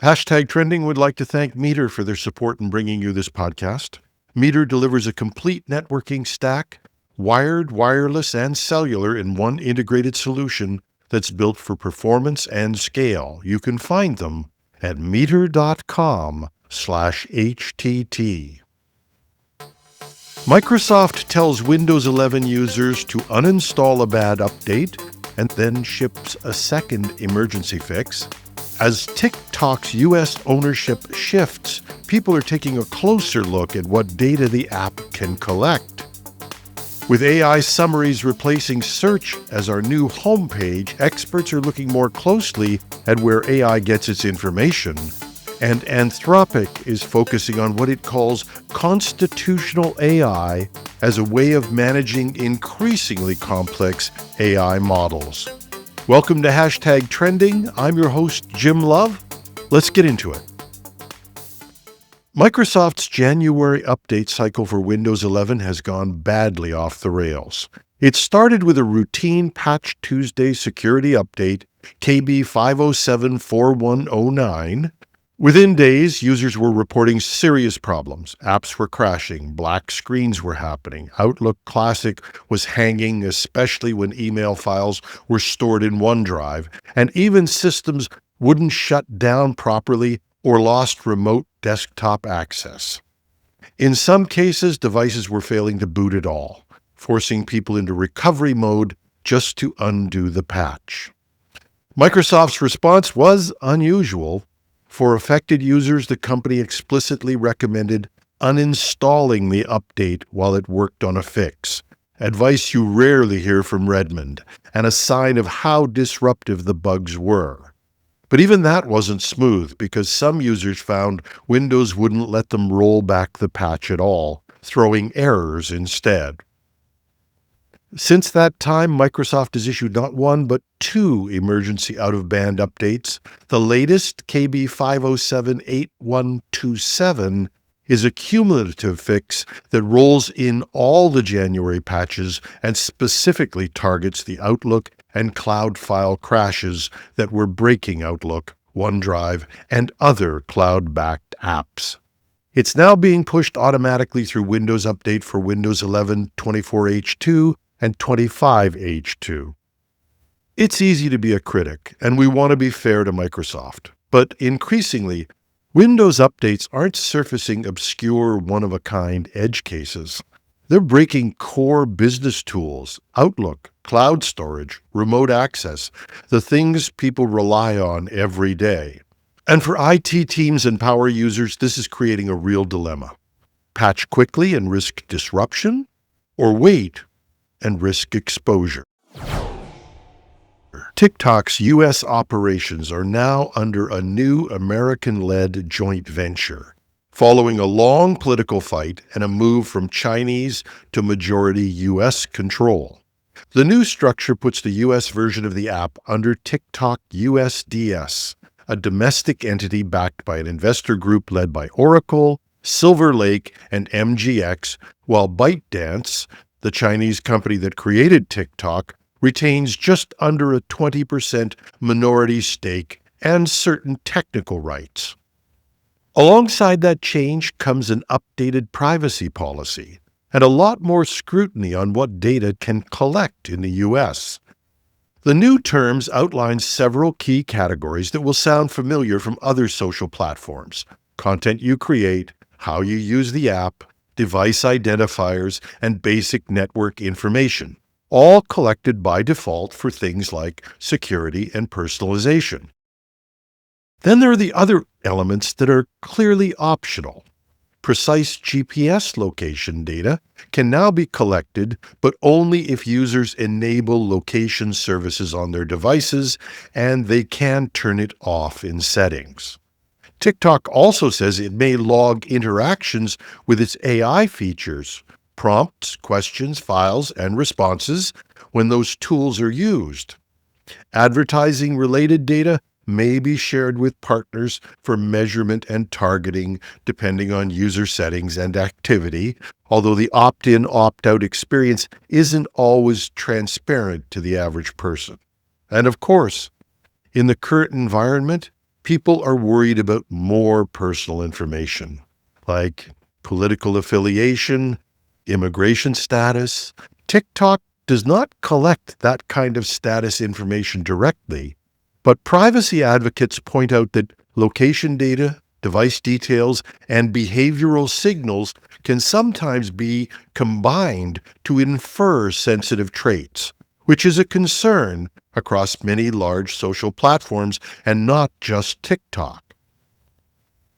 Hashtag Trending would like to thank Meter for their support in bringing you this podcast. Meter delivers a complete networking stack, wired, wireless, and cellular in one integrated solution that's built for performance and scale. You can find them at meter.com/HTT. Microsoft tells Windows 11 users to uninstall a bad update and then ships a second emergency fix. As TikTok's U.S. ownership shifts, people are taking a closer look at what data the app can collect. With AI summaries replacing search as our new homepage, experts are looking more closely at where AI gets its information. And Anthropic is focusing on what it calls constitutional AI as a way of managing increasingly complex AI models. Welcome to Hashtag Trending. I'm your host, Jim Love. Let's get into it. Microsoft's January update cycle for Windows 11 has gone badly off the rails. It started with a routine Patch Tuesday security update, KB 5074109. Within days, users were reporting serious problems. Apps were crashing, black screens were happening, Outlook Classic was hanging, especially when email files were stored in OneDrive, and even systems wouldn't shut down properly or lost remote desktop access. In some cases, devices were failing to boot at all, forcing people into recovery mode just to undo the patch. Microsoft's response was unusual. For affected users, the company explicitly recommended uninstalling the update while it worked on a fix, advice you rarely hear from Redmond, and a sign of how disruptive the bugs were. But even that wasn't smooth because some users found Windows wouldn't let them roll back the patch at all, throwing errors instead. Since that time, Microsoft has issued not one, but two emergency out-of-band updates. The latest, KB 5078127, is a cumulative fix that rolls in all the January patches and specifically targets the Outlook and cloud file crashes that were breaking Outlook, OneDrive, and other cloud-backed apps. It's now being pushed automatically through Windows Update for Windows 11 24H2 and 25H2. It's easy to be a critic, and we want to be fair to Microsoft. But increasingly, Windows updates aren't surfacing obscure, one-of-a-kind edge cases. They're breaking core business tools, Outlook, cloud storage, remote access, the things people rely on every day. And for IT teams and power users, this is creating a real dilemma. Patch quickly and risk disruption, or wait and risk exposure. TikTok's U.S. operations are now under a new American-led joint venture, following a long political fight and a move from Chinese to majority U.S. control. The new structure puts the U.S. version of the app under TikTok USDS, a domestic entity backed by an investor group led by Oracle, Silver Lake, and MGX, while ByteDance, the Chinese company that created TikTok, retains just under a 20% minority stake and certain technical rights. Alongside that change comes an updated privacy policy and a lot more scrutiny on what data can collect in the U.S. The new terms outline several key categories that will sound familiar from other social platforms: content you create, how you use the app, device identifiers, and basic network information, all collected by default for things like security and personalization. Then there are the other elements that are clearly optional. Precise GPS location data can now be collected, but only if users enable location services on their devices, and they can turn it off in settings. TikTok also says it may log interactions with its AI features, prompts, questions, files, and responses when those tools are used. Advertising-related data may be shared with partners for measurement and targeting depending on user settings and activity, although the opt-in, opt-out experience isn't always transparent to the average person. And of course, in the current environment, people are worried about more personal information, like political affiliation, immigration status. TikTok does not collect that kind of status information directly, but privacy advocates point out that location data, device details, and behavioral signals can sometimes be combined to infer sensitive traits, which is a concern across many large social platforms and not just TikTok.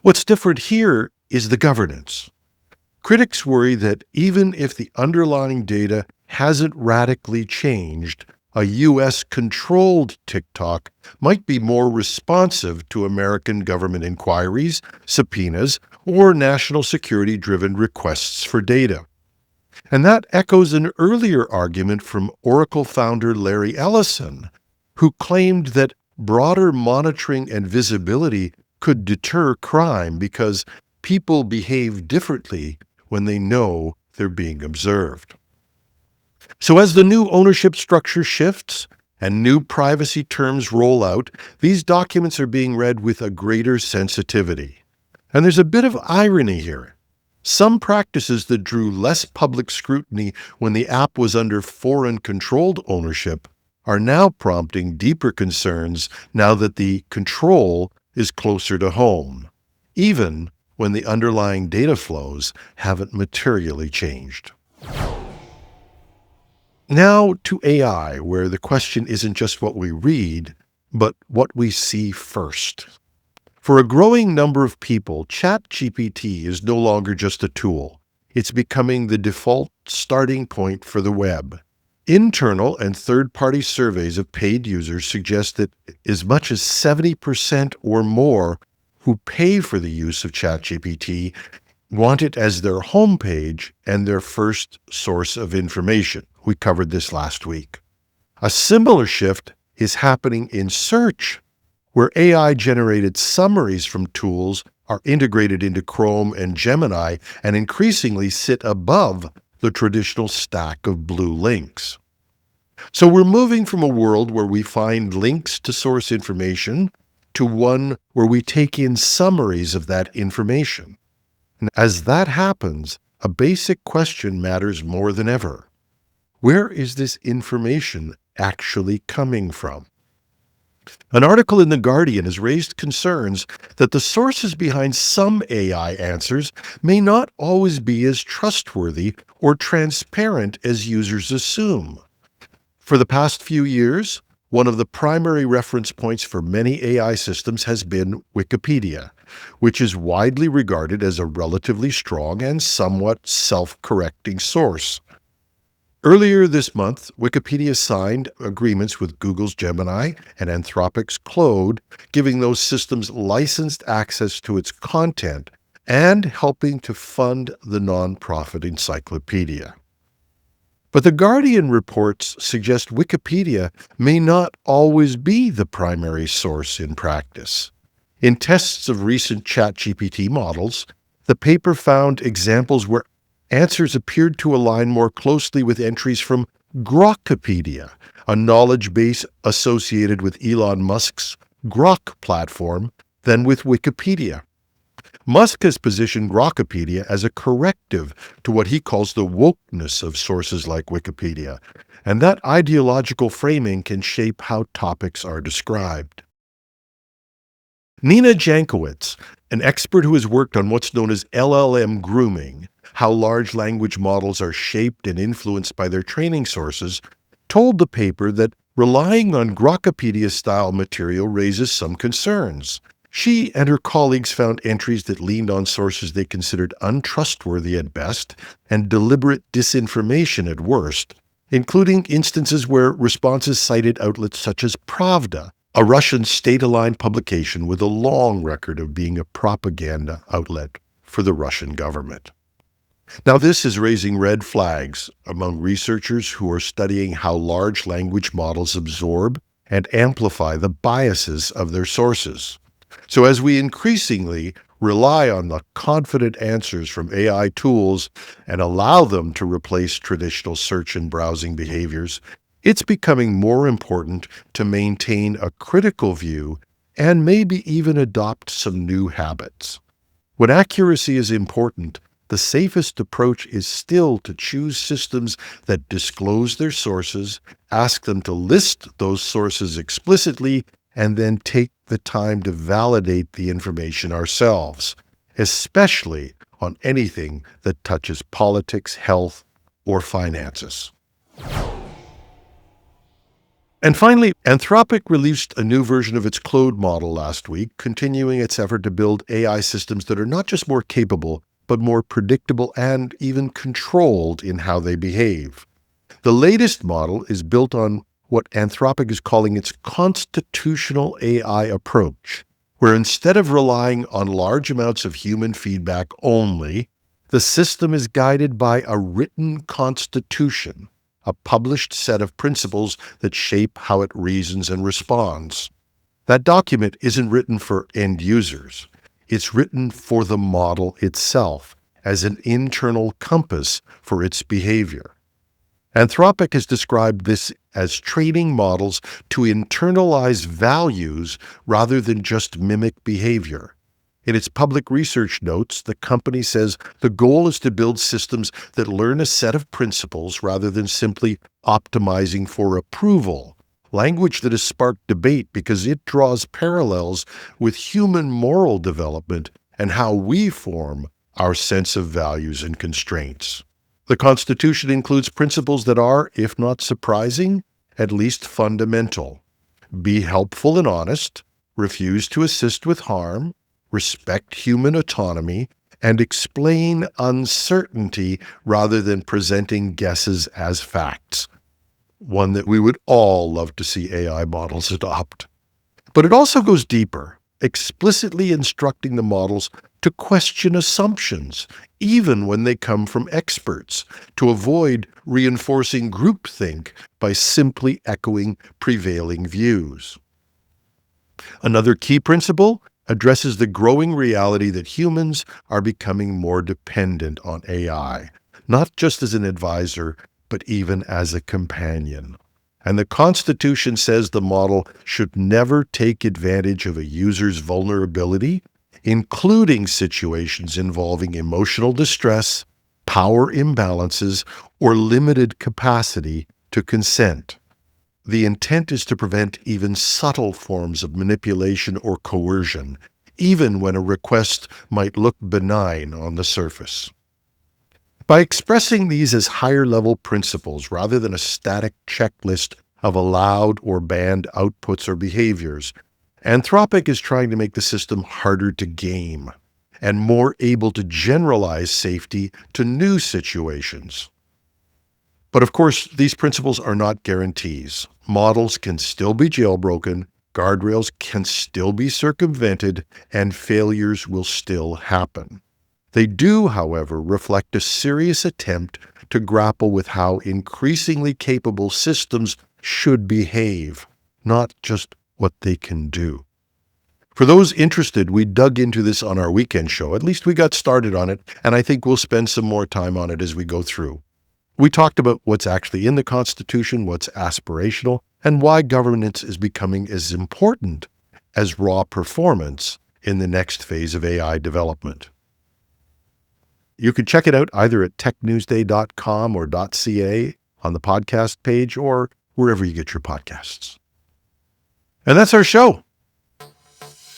What's different here is the governance. Critics worry that even if the underlying data hasn't radically changed, a U.S.-controlled TikTok might be more responsive to American government inquiries, subpoenas, or national security-driven requests for data. And that echoes an earlier argument from Oracle founder Larry Ellison, who claimed that broader monitoring and visibility could deter crime because people behave differently when they know they're being observed. So as the new ownership structure shifts and new privacy terms roll out, these documents are being read with a greater sensitivity. And there's a bit of irony here. Some practices that drew less public scrutiny when the app was under foreign-controlled ownership are now prompting deeper concerns now that the control is closer to home, even when the underlying data flows haven't materially changed. Now to AI, where the question isn't just what we read, but what we see first. For a growing number of people, ChatGPT is no longer just a tool. It's becoming the default starting point for the web. Internal and third-party surveys of paid users suggest that as much as 70% or more who pay for the use of ChatGPT want it as their homepage and their first source of information. We covered this last week. A similar shift is happening in search, where AI-generated summaries from tools are integrated into Chrome and Gemini and increasingly sit above the traditional stack of blue links. So we're moving from a world where we find links to source information to one where we take in summaries of that information. And as that happens, a basic question matters more than ever. Where is this information actually coming from? An article in The Guardian has raised concerns that the sources behind some AI answers may not always be as trustworthy or transparent as users assume. For the past few years, one of the primary reference points for many AI systems has been Wikipedia, which is widely regarded as a relatively strong and somewhat self-correcting source. Earlier this month, Wikipedia signed agreements with Google's Gemini and Anthropic's Claude, giving those systems licensed access to its content and helping to fund the nonprofit encyclopedia. But The Guardian reports suggest Wikipedia may not always be the primary source in practice. In tests of recent ChatGPT models, the paper found examples where answers appeared to align more closely with entries from Grokpedia, a knowledge base associated with Elon Musk's Grok platform, than with Wikipedia. Musk has positioned Grokpedia as a corrective to what he calls the wokeness of sources like Wikipedia, and that ideological framing can shape how topics are described. Nina Jankowicz, an expert who has worked on what's known as LLM grooming, how large language models are shaped and influenced by their training sources, told the paper that relying on Grokpedia-style material raises some concerns. She and her colleagues found entries that leaned on sources they considered untrustworthy at best and deliberate disinformation at worst, including instances where responses cited outlets such as Pravda, a Russian state-aligned publication with a long record of being a propaganda outlet for the Russian government. Now, this is raising red flags among researchers who are studying how large language models absorb and amplify the biases of their sources. So as we increasingly rely on the confident answers from AI tools and allow them to replace traditional search and browsing behaviors, it's becoming more important to maintain a critical view and maybe even adopt some new habits. When accuracy is important, the safest approach is still to choose systems that disclose their sources, ask them to list those sources explicitly, and then take the time to validate the information ourselves, especially on anything that touches politics, health, or finances. And finally, Anthropic released a new version of its Claude model last week, continuing its effort to build AI systems that are not just more capable, but more predictable and even controlled in how they behave. The latest model is built on what Anthropic is calling its constitutional AI approach, where instead of relying on large amounts of human feedback only, the system is guided by a written constitution, a published set of principles that shape how it reasons and responds. That document isn't written for end users. It's written for the model itself as an internal compass for its behavior. Anthropic has described this as training models to internalize values rather than just mimic behavior. In its public research notes, the company says the goal is to build systems that learn a set of principles rather than simply optimizing for approval, language that has sparked debate because it draws parallels with human moral development and how we form our sense of values and constraints. The Constitution includes principles that are, if not surprising, at least fundamental. Be helpful and honest, refuse to assist with harm, respect human autonomy, and explain uncertainty rather than presenting guesses as facts. One that we would all love to see AI models adopt. But it also goes deeper, explicitly instructing the models to question assumptions, even when they come from experts, to avoid reinforcing groupthink by simply echoing prevailing views. Another key principle addresses the growing reality that humans are becoming more dependent on AI, not just as an advisor, but even as a companion. And the Constitution says the model should never take advantage of a user's vulnerability, including situations involving emotional distress, power imbalances, or limited capacity to consent. The intent is to prevent even subtle forms of manipulation or coercion, even when a request might look benign on the surface. By expressing these as higher-level principles rather than a static checklist of allowed or banned outputs or behaviors, Anthropic is trying to make the system harder to game and more able to generalize safety to new situations. But of course, these principles are not guarantees. Models can still be jailbroken, guardrails can still be circumvented, and failures will still happen. They do, however, reflect a serious attempt to grapple with how increasingly capable systems should behave, not just what they can do. For those interested, we dug into this on our weekend show. At least we got started on it, and I think we'll spend some more time on it as we go through. We talked about what's actually in the Constitution, what's aspirational, and why governance is becoming as important as raw performance in the next phase of AI development. You can check it out either at technewsday.com or .ca on the podcast page or wherever you get your podcasts. And that's our show.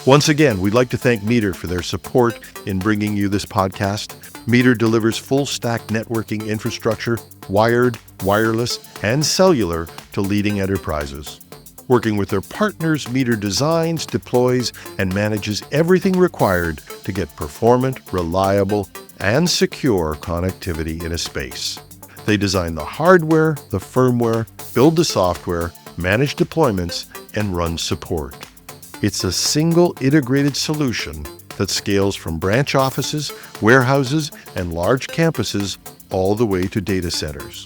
Once again, we'd like to thank Meter for their support in bringing you this podcast. Meter delivers full-stack networking infrastructure, wired, wireless, and cellular to leading enterprises. Working with their partners, Meter designs, deploys, and manages everything required to get performant, reliable, and secure connectivity in a space. They design the hardware, the firmware, build the software, manage deployments, and run support. It's a single integrated solution that scales from branch offices, warehouses, and large campuses all the way to data centers.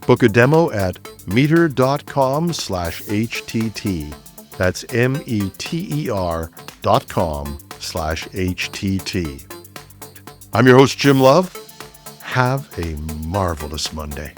Book a demo at meter.com/HTT. That's meter.com/HTT. I'm your host, Jim Love. Have a marvelous Monday.